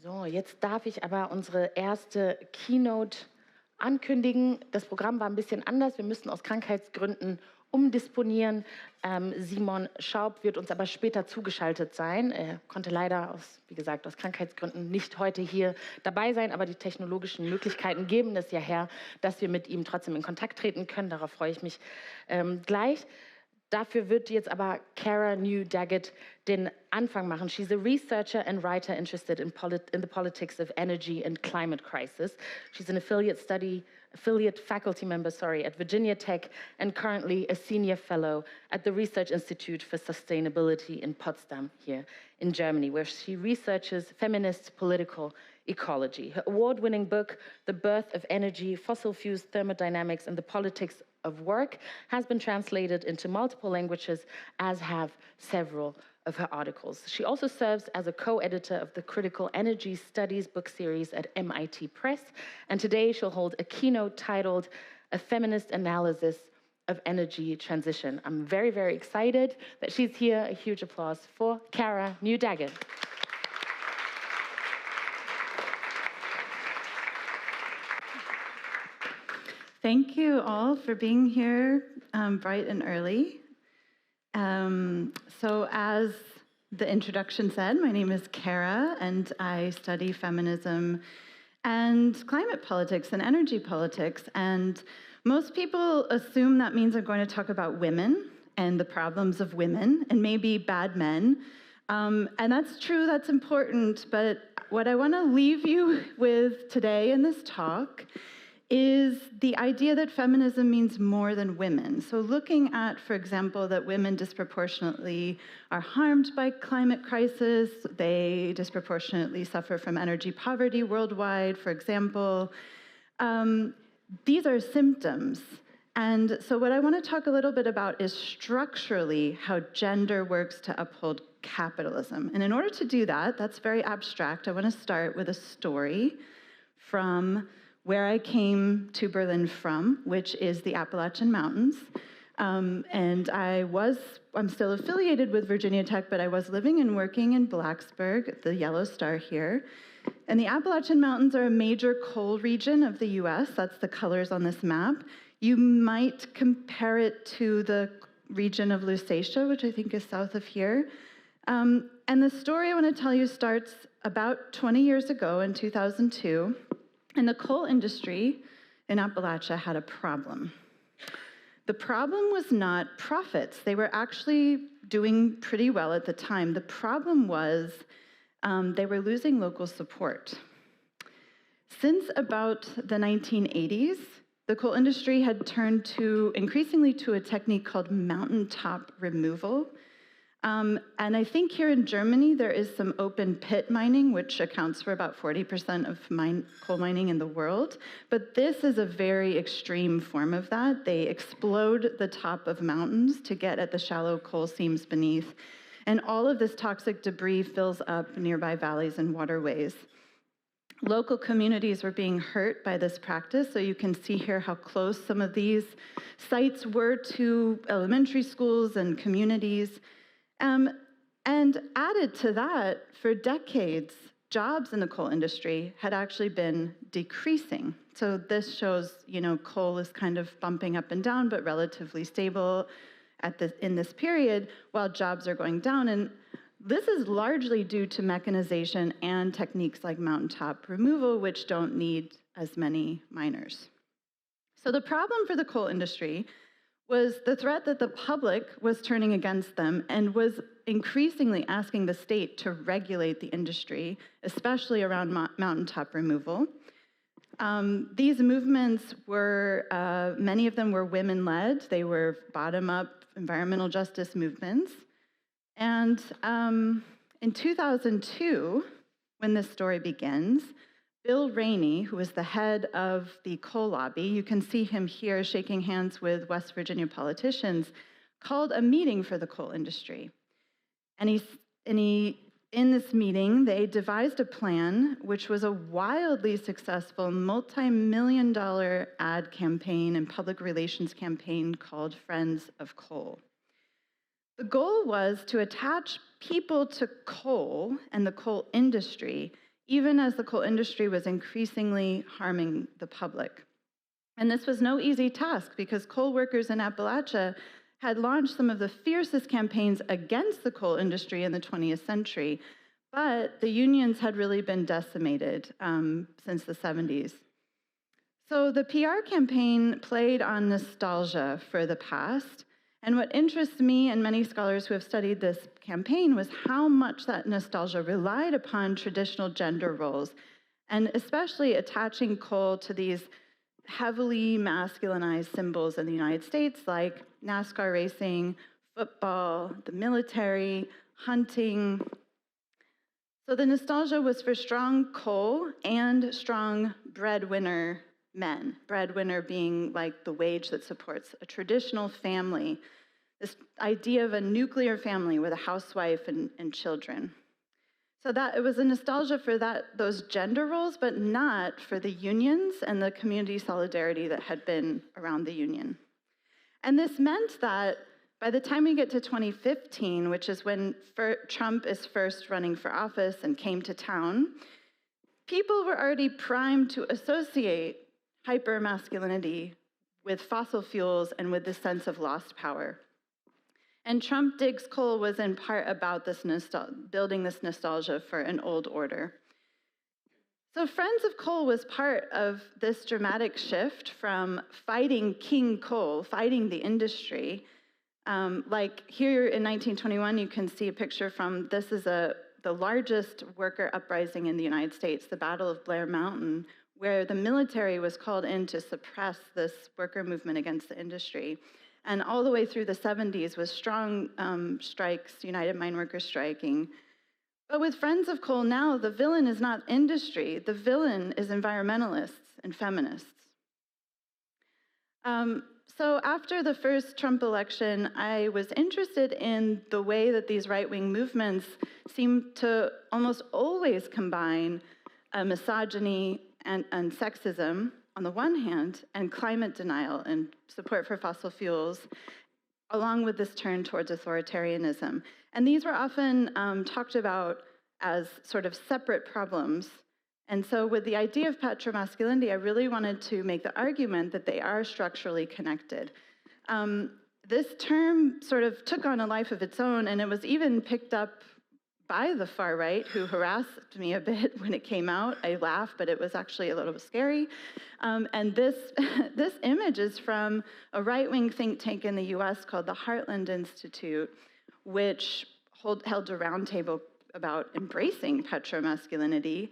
So, jetzt darf ich aber unsere erste Keynote ankündigen. Das Programm war ein bisschen anders. Wir müssen aus Krankheitsgründen umdisponieren. Simon Schaub wird uns aber später zugeschaltet sein. Er konnte leider, wie gesagt, aus Krankheitsgründen nicht heute hier dabei sein, aber die technologischen Möglichkeiten geben es ja her, dass wir mit ihm trotzdem in Kontakt treten können. Darauf freue ich mich gleich. Dafür wird jetzt aber Cara Daggett den Anfang machen. She's a researcher and writer interested in the politics of energy and climate crisis. She's an affiliate faculty member, at Virginia Tech and currently a senior fellow at the Research Institute for Sustainability in Potsdam here in Germany, where she researches feminist political ecology. Her award-winning book, The Birth of Energy, Fossil Fuels, Thermodynamics, and the Politics of Work, has been translated into multiple languages, as have several of her articles. She also serves as a co-editor of the Critical Energy Studies book series at MIT Press, and today she'll hold a keynote titled A Feminist Analysis of Energy Transition. I'm very, very excited that she's here. A huge applause for Cara Daggett. Thank you all for being here bright and early. So as the introduction said, my name is Cara, and I study feminism and climate politics and energy politics. And most people assume that means I'm going to talk about women and the problems of women and maybe bad men. And that's true, that's important. But what I want to leave you with today in this talk is the idea that feminism means more than women. So looking at, for example, that women disproportionately are harmed by climate crisis, they disproportionately suffer from energy poverty worldwide, for example. These are symptoms. And so what I want to talk a little bit about is structurally how gender works to uphold capitalism. And in order to do that, that's very abstract. I want to start with a story from where I came to Berlin from, which is the Appalachian Mountains. And I'm still affiliated with Virginia Tech, but I was living and working in Blacksburg, the yellow star here. And the Appalachian Mountains are a major coal region of the US. That's the colors on this map. You might compare it to the region of Lusatia, which I think is south of here. And the story I want to tell you starts about 20 years ago in 2002. And the coal industry in Appalachia had a problem. The problem was not profits. They were actually doing pretty well at the time. The problem was they were losing local support. Since about the 1980s, the coal industry had turned increasingly to a technique called mountaintop removal. And I think here in Germany, there is some open pit mining, which accounts for about 40% of coal mining in the world. But this is a very extreme form of that. They explode the top of mountains to get at the shallow coal seams beneath. And all of this toxic debris fills up nearby valleys and waterways. Local communities were being hurt by this practice, so you can see here how close some of these sites were to elementary schools and communities. And added to that, for decades, jobs in the coal industry had actually been decreasing. So this shows, coal is kind of bumping up and down, but relatively stable in this period, while jobs are going down. And this is largely due to mechanization and techniques like mountaintop removal, which don't need as many miners. So the problem for the coal industry was the threat that the public was turning against them and was increasingly asking the state to regulate the industry, especially around mountaintop removal. These movements were, many of them were women-led. They were bottom-up environmental justice movements. And in 2002, when this story begins, Bill Rainey, who was the head of the coal lobby, you can see him here shaking hands with West Virginia politicians, called a meeting for the coal industry. And he in this meeting, they devised a plan which was a wildly successful multi-million-dollar ad campaign and public relations campaign called Friends of Coal. The goal was to attach people to coal and the coal industry, even as the coal industry was increasingly harming the public. And this was no easy task because coal workers in Appalachia had launched some of the fiercest campaigns against the coal industry in the 20th century, but the unions had really been decimated since the 70s. So the PR campaign played on nostalgia for the past, and what interests me and many scholars who have studied this campaign was how much that nostalgia relied upon traditional gender roles, and especially attaching coal to these heavily masculinized symbols in the United States, like NASCAR racing, football, the military, hunting. So the nostalgia was for strong coal and strong breadwinner men, breadwinner being like the wage that supports a traditional family, this idea of a nuclear family with a housewife and children. So that it was a nostalgia for those gender roles, but not for the unions and the community solidarity that had been around the union. And this meant that by the time we get to 2015, which is when Trump is first running for office and came to town, people were already primed to associate hypermasculinity with fossil fuels and with this sense of lost power. And Trump digs coal was in part about this building this nostalgia for an old order. So Friends of Coal was part of this dramatic shift from fighting King Coal, fighting the industry. Like here in 1921, you can see a picture from, this is the largest worker uprising in the United States, the Battle of Blair Mountain, where the military was called in to suppress this worker movement against the industry. And all the way through the 70s was strong strikes, United Mine Workers striking. But with Friends of Coal now, the villain is not industry. The villain is environmentalists and feminists. So after the first Trump election, I was interested in the way that these right-wing movements seem to almost always combine misogyny and sexism on the one hand, and climate denial and support for fossil fuels, along with this turn towards authoritarianism. And these were often talked about as sort of separate problems. And so with the idea of petromasculinity, I really wanted to make the argument that they are structurally connected. This term sort of took on a life of its own, and it was even picked up by the far right, who harassed me a bit when it came out. I laughed, but it was actually a little bit scary. And this image is from a right-wing think tank in the US called the Heartland Institute, which held a roundtable about embracing petromasculinity.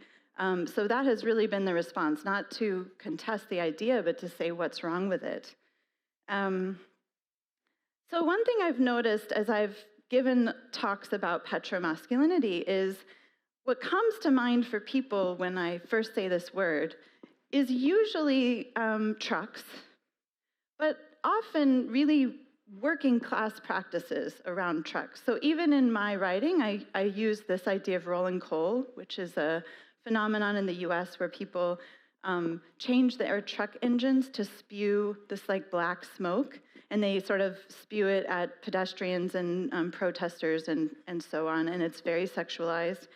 So that has really been the response, not to contest the idea, but to say what's wrong with it. So one thing I've noticed as I've given talks about petromasculinity is what comes to mind for people when I first say this word is usually trucks, but often really working class practices around trucks. So even in my writing, I use this idea of rolling coal, which is a phenomenon in the US where people change their truck engines to spew this like black smoke, and they sort of spew it at pedestrians and protesters and so on, and it's very sexualized.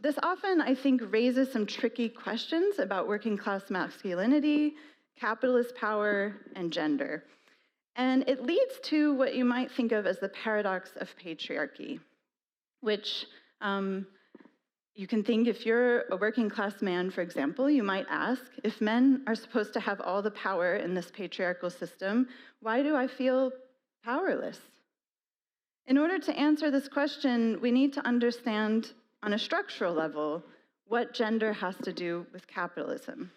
This often, I think, raises some tricky questions about working class masculinity, capitalist power, and gender. And it leads to what you might think of as the paradox of patriarchy, which you can think if you're a working class man, for example, you might ask, if men are supposed to have all the power in this patriarchal system, why do I feel powerless? In order to answer this question, we need to understand on a structural level what gender has to do with capitalism.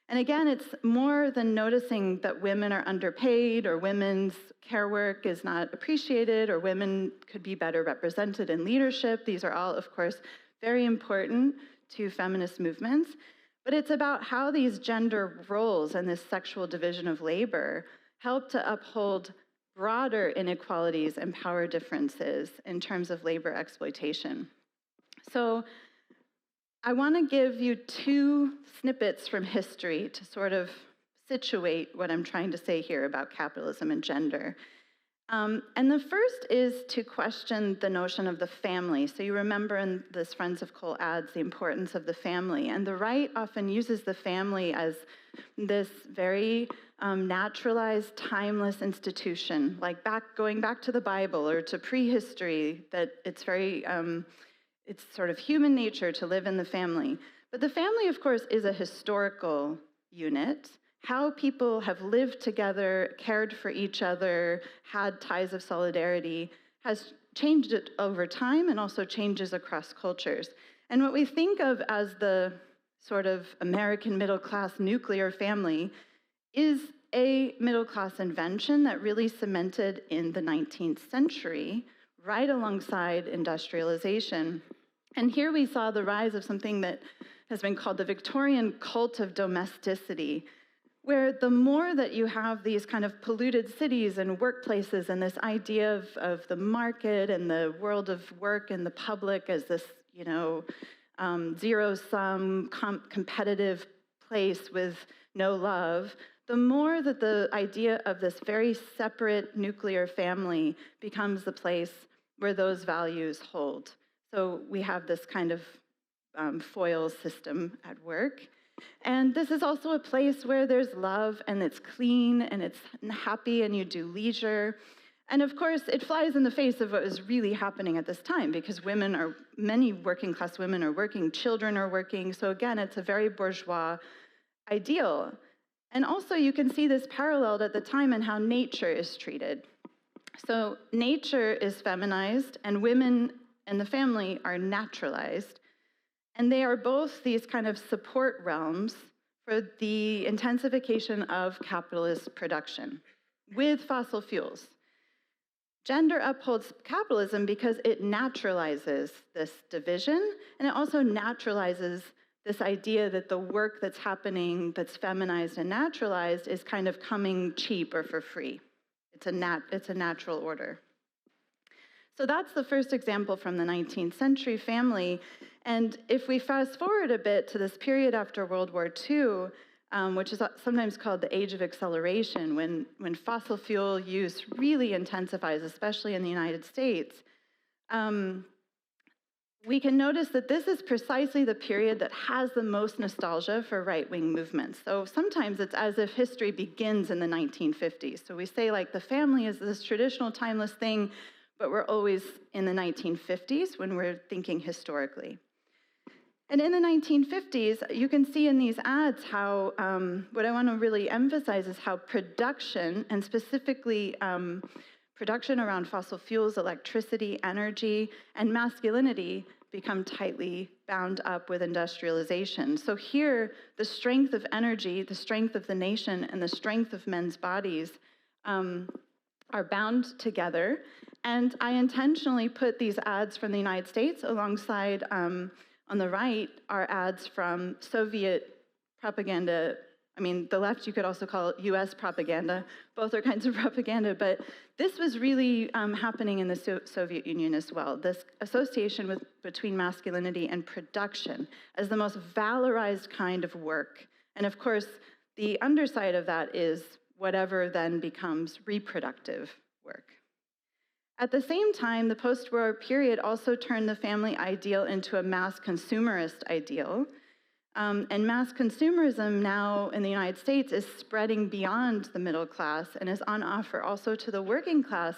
And again, it's more than noticing that women are underpaid or women's care work is not appreciated or women could be better represented in leadership. These are all, of course, very important to feminist movements. But it's about how these gender roles and this sexual division of labor help to uphold broader inequalities and power differences in terms of labor exploitation. So I want to give you two snippets from history to sort of situate what I'm trying to say here about capitalism and gender. And the first is to question the notion of the family. So you remember in this Friends of Coal ads, the importance of the family. And the right often uses the family as this very naturalized, timeless institution, like going back to the Bible or to prehistory, that it's very, it's sort of human nature to live in the family. But the family, of course, is a historical unit. How people have lived together, cared for each other, had ties of solidarity has changed it over time and also changes across cultures. And what we think of as the sort of American middle-class nuclear family is a middle-class invention that really cemented in the 19th century, right alongside industrialization. And here we saw the rise of something that has been called the Victorian cult of domesticity, where the more that you have these kind of polluted cities and workplaces and this idea of the market and the world of work and the public as this, zero-sum competitive place with no love, the more that the idea of this very separate nuclear family becomes the place where those values hold. So we have this kind of foil system at work. And this is also a place where there's love and it's clean and it's happy and you do leisure. And of course, it flies in the face of what is really happening at this time because many working class women are working, children are working. So again, it's a very bourgeois ideal. And also you can see this paralleled at the time in how nature is treated. So nature is feminized and women and the family are naturalized. And they are both these kind of support realms for the intensification of capitalist production with fossil fuels. Gender upholds capitalism because it naturalizes this division, and it also naturalizes this idea that the work that's happening, that's feminized and naturalized, is kind of coming cheap or for free. It's a natural order. So that's the first example from the 19th century family. And if we fast forward a bit to this period after World War II, which is sometimes called the age of acceleration, when fossil fuel use really intensifies, especially in the United States, we can notice that this is precisely the period that has the most nostalgia for right-wing movements. So sometimes it's as if history begins in the 1950s. So we say like the family is this traditional timeless thing, but we're always in the 1950s when we're thinking historically. And in the 1950s, you can see in these ads how, what I want to really emphasize is how production, and specifically production around fossil fuels, electricity, energy, and masculinity become tightly bound up with industrialization. So here, the strength of energy, the strength of the nation, and the strength of men's bodies are bound together. And I intentionally put these ads from the United States alongside, on the right, are ads from Soviet propaganda. I mean, the left, you could also call it US propaganda. Both are kinds of propaganda, but this was really happening in the Soviet Union as well. This association between masculinity and production as the most valorized kind of work. And of course, the underside of that is whatever then becomes reproductive work. At the same time, the post-war period also turned the family ideal into a mass consumerist ideal. And mass consumerism now in the United States is spreading beyond the middle class and is on offer also to the working class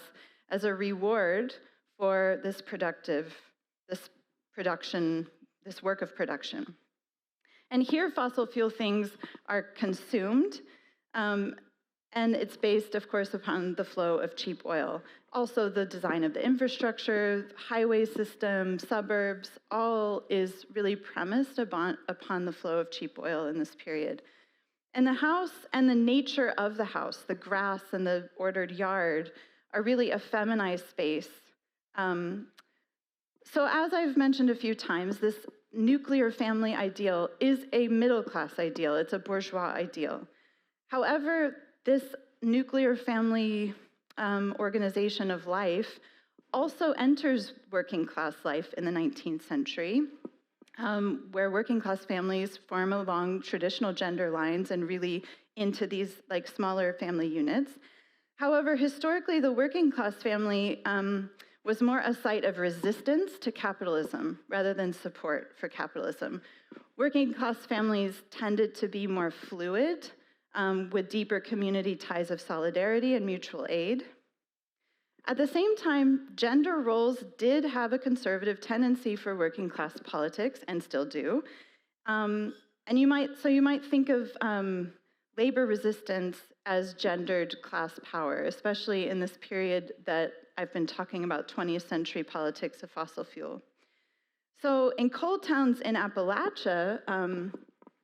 as a reward for this work of production. And here fossil fuel things are consumed, and it's based, of course, upon the flow of cheap oil. Also, the design of the infrastructure, highway system, suburbs, all is really premised upon the flow of cheap oil in this period. And the house and the nature of the house, the grass and the ordered yard, are really a feminized space. So as I've mentioned a few times, this nuclear family ideal is a middle-class ideal. It's a bourgeois ideal. However, this nuclear family organization of life also enters working class life in the 19th century, where working class families form along traditional gender lines and really into these like smaller family units. However, historically, the working class family was more a site of resistance to capitalism rather than support for capitalism. Working class families tended to be more fluid, with deeper community ties of solidarity and mutual aid. At the same time, gender roles did have a conservative tendency for working class politics, and still do. And you might think of labor resistance as gendered class power, especially in this period that I've been talking about, 20th century politics of fossil fuel. So in coal towns in Appalachia,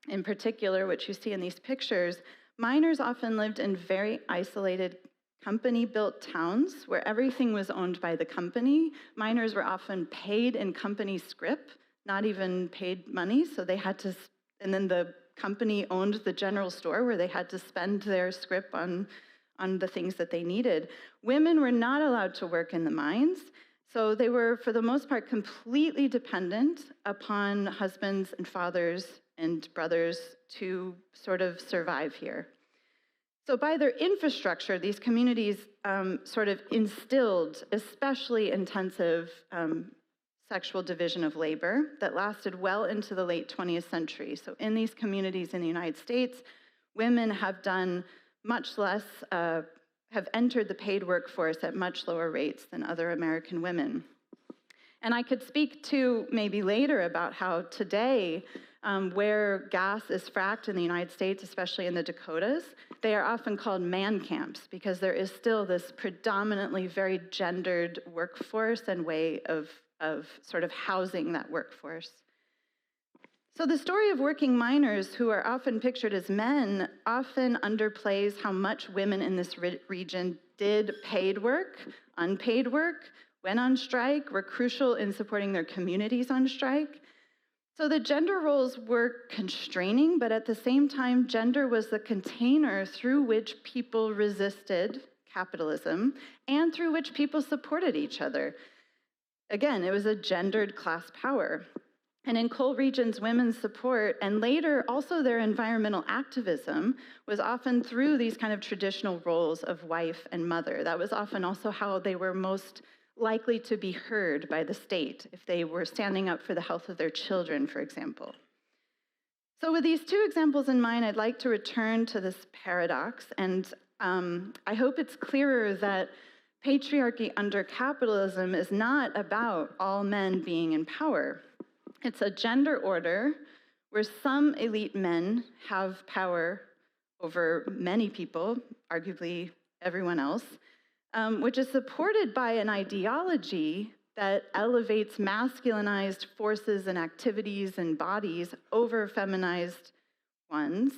in particular, which you see in these pictures, miners often lived in very isolated company-built towns where everything was owned by the company. Miners were often paid in company scrip, not even paid money, so they had to, and then the company owned the general store where they had to spend their scrip on the things that they needed. Women were not allowed to work in the mines, so they were, for the most part, completely dependent upon husbands and fathers and brothers to sort of survive here. So by their infrastructure, these communities sort of instilled especially intensive sexual division of labor that lasted well into the late 20th century. So in these communities in the United States, women have done much less, have entered the paid workforce at much lower rates than other American women. And I could speak to maybe later about how today, where gas is fracked in the United States, especially in the Dakotas, they are often called man camps because there is still this predominantly very gendered workforce and way of sort of housing that workforce. So the story of working miners, who are often pictured as men, often underplays how much women in this region did paid work, unpaid work, went on strike, were crucial in supporting their communities on strike. So the gender roles were constraining, but at the same time, gender was the container through which people resisted capitalism and through which people supported each other. Again, it was a gendered class power. And in coal regions, women's support, and later also their environmental activism, was often through these kind of traditional roles of wife and mother. That was often also how they were most likely to be heard by the state, if they were standing up for the health of their children, for example. So with these two examples in mind, I'd like to return to this paradox, and I hope it's clearer that patriarchy under capitalism is not about all men being in power. It's a gender order where some elite men have power over many people, arguably everyone else, which is supported by an ideology that elevates masculinized forces and activities and bodies over feminized ones,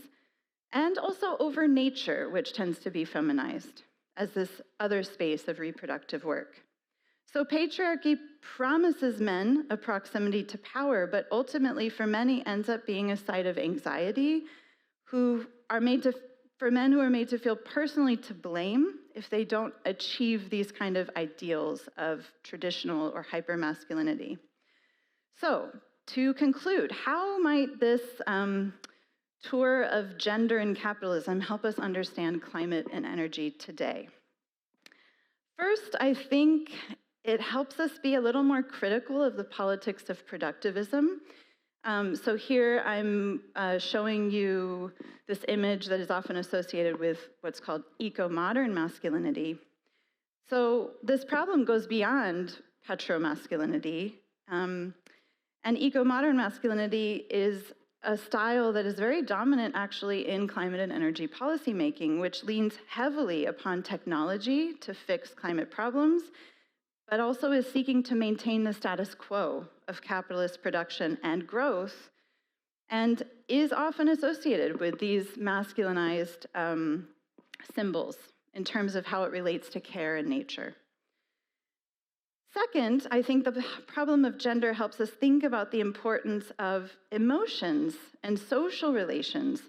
and also over nature, which tends to be feminized as this other space of reproductive work. So patriarchy promises men a proximity to power, but ultimately for many ends up being a site of anxiety for men who are made to feel personally to blame if they don't achieve these kind of ideals of traditional or hypermasculinity. So to conclude, how might this tour of gender and capitalism help us understand climate and energy today? First, I think it helps us be a little more critical of the politics of productivism. So here I'm showing you this image that is often associated with what's called eco-modern masculinity. So this problem goes beyond heteromasculinity. And eco-modern masculinity is a style that is very dominant actually in climate and energy policymaking, which leans heavily upon technology to fix climate problems, but also is seeking to maintain the status quo of capitalist production and growth, and is often associated with these masculinized symbols in terms of how it relates to care and nature. Second, I think the problem of gender helps us think about the importance of emotions and social relations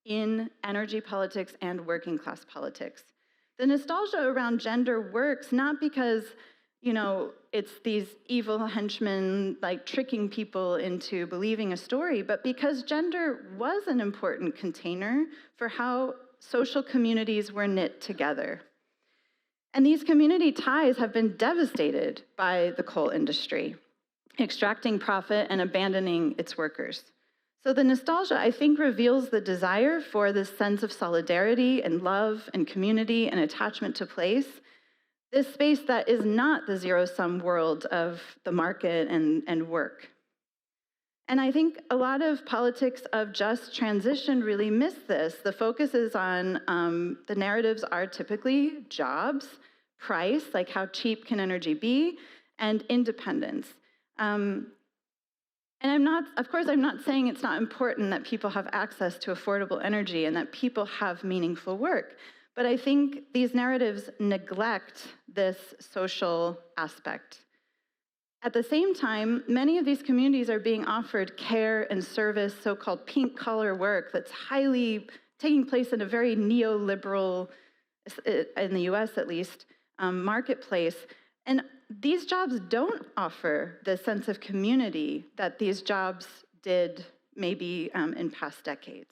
in energy politics and working class politics. The nostalgia around gender works not because, you know, it's these evil henchmen like tricking people into believing a story, but because gender was an important container for how social communities were knit together. And these community ties have been devastated by the coal industry, extracting profit and abandoning its workers. So the nostalgia, I think, reveals the desire for this sense of solidarity and love and community and attachment to place, this space that is not the zero-sum world of the market and work. And I think a lot of politics of just transition really miss this. The focus is on, the narratives are typically jobs, price, like how cheap can energy be, and independence. And I'm not saying it's not important that people have access to affordable energy and that people have meaningful work, but I think these narratives neglect this social aspect. At the same time, many of these communities are being offered care and service, so-called pink-collar work that's highly taking place in a very neoliberal, in the US at least, marketplace. And these jobs don't offer the sense of community that these jobs did maybe in past decades.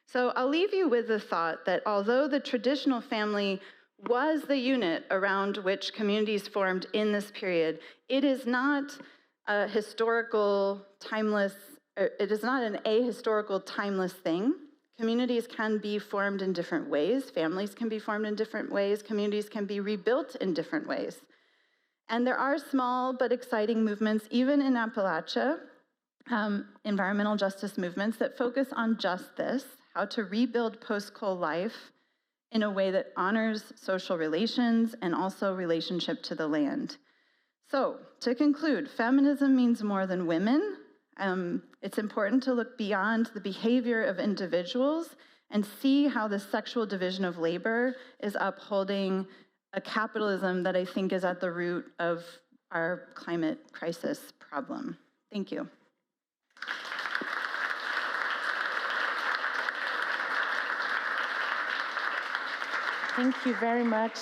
So I'll leave you with the thought that although the traditional family was the unit around which communities formed in this period, it is not a historical, timeless, it is not an ahistorical, timeless thing. Communities can be formed in different ways. Families can be formed in different ways. Communities can be rebuilt in different ways. And there are small but exciting movements, even in Appalachia, environmental justice movements that focus on just this, how to rebuild post-coal life in a way that honors social relations and also relationship to the land. So, to conclude, feminism means more than women. It's important to look beyond the behavior of individuals and see how the sexual division of labor is upholding a capitalism that I think is at the root of our climate crisis problem. Thank you. Thank you very much,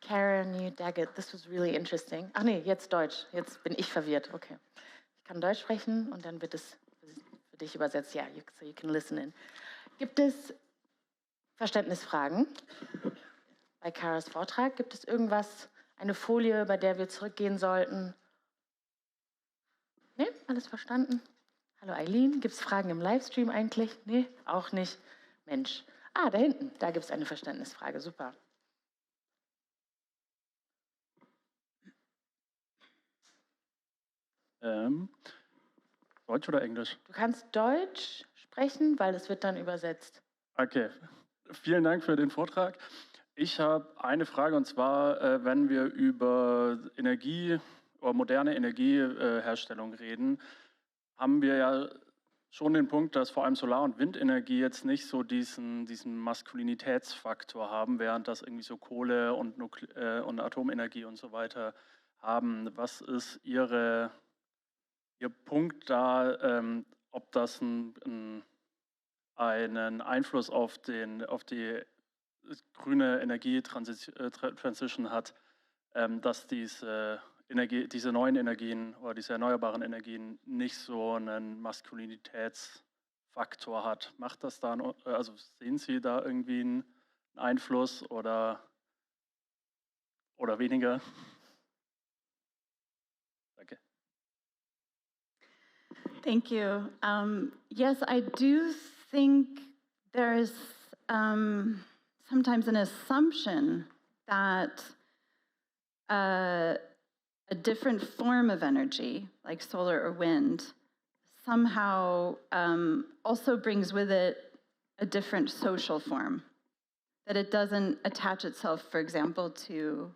Cara and Daggett. This was really interesting. Ach nee, jetzt Deutsch. Jetzt bin ich verwirrt. Okay. Ich kann Deutsch sprechen und dann wird es für dich übersetzt. Ja, so you can listen in. Gibt es Verständnisfragen bei Caras Vortrag? Gibt es irgendwas, eine Folie, bei der wir zurückgehen sollten? Nee, alles verstanden? Hallo Eileen, gibt es Fragen im Livestream eigentlich? Nee, auch nicht. Mensch. Ah, da hinten, da gibt es eine Verständnisfrage. Super. Deutsch oder Englisch? Du kannst Deutsch sprechen, weil es wird dann übersetzt. Okay, vielen Dank für den Vortrag. Ich habe eine Frage, und zwar, wenn wir über Energie oder moderne Energieherstellung reden, haben wir ja schon den Punkt, dass vor allem Solar- und Windenergie jetzt nicht so diesen Maskulinitätsfaktor haben, während das irgendwie so Kohle und Atomenergie und so weiter haben. Was ist Ihr Punkt da, ob das einen Einfluss auf die grüne Energietransition hat, dass diese neuen Energien oder diese erneuerbaren Energien nicht so einen Maskulinitätsfaktor hat. Macht das da, also sehen Sie da irgendwie einen Einfluss oder weniger? Danke. Thank you. Yes, I do think there is sometimes an assumption that a different form of energy, like solar or wind, somehow also brings with it a different social form, that it doesn't attach itself, for example, to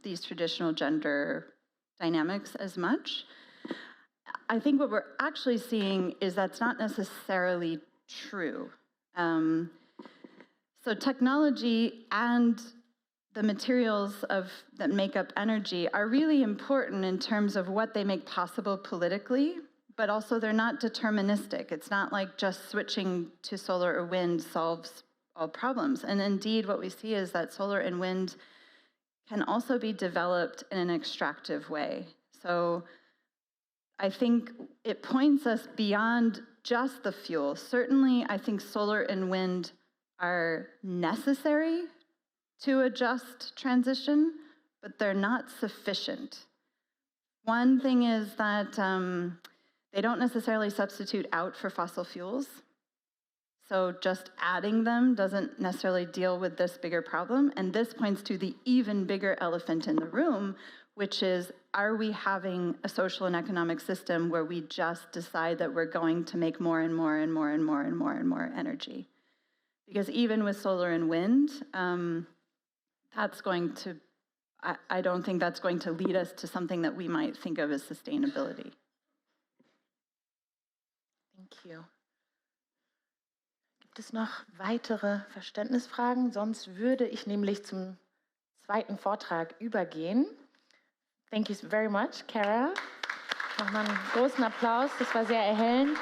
these traditional gender dynamics as much. I think what we're actually seeing is that's not necessarily true. So technology and the materials that make up energy are really important in terms of what they make possible politically, but also they're not deterministic. It's not like just switching to solar or wind solves problems. And indeed, what we see is that solar and wind can also be developed in an extractive way. So I think it points us beyond just the fuel. Certainly, I think solar and wind are necessary to a just transition, but they're not sufficient. One thing is that they don't necessarily substitute out for fossil fuels. So just adding them doesn't necessarily deal with this bigger problem. And this points to the even bigger elephant in the room, which is, are we having a social and economic system where we just decide that we're going to make more and more and more and more and more and more energy? Because even with solar and wind, that's going to, I don't think that's going to lead us to something that we might think of as sustainability. Thank you. Gibt es noch weitere Verständnisfragen? Sonst würde ich nämlich zum zweiten Vortrag übergehen. Thank you very much, Cara. Nochmal einen großen Applaus, das war sehr erhellend.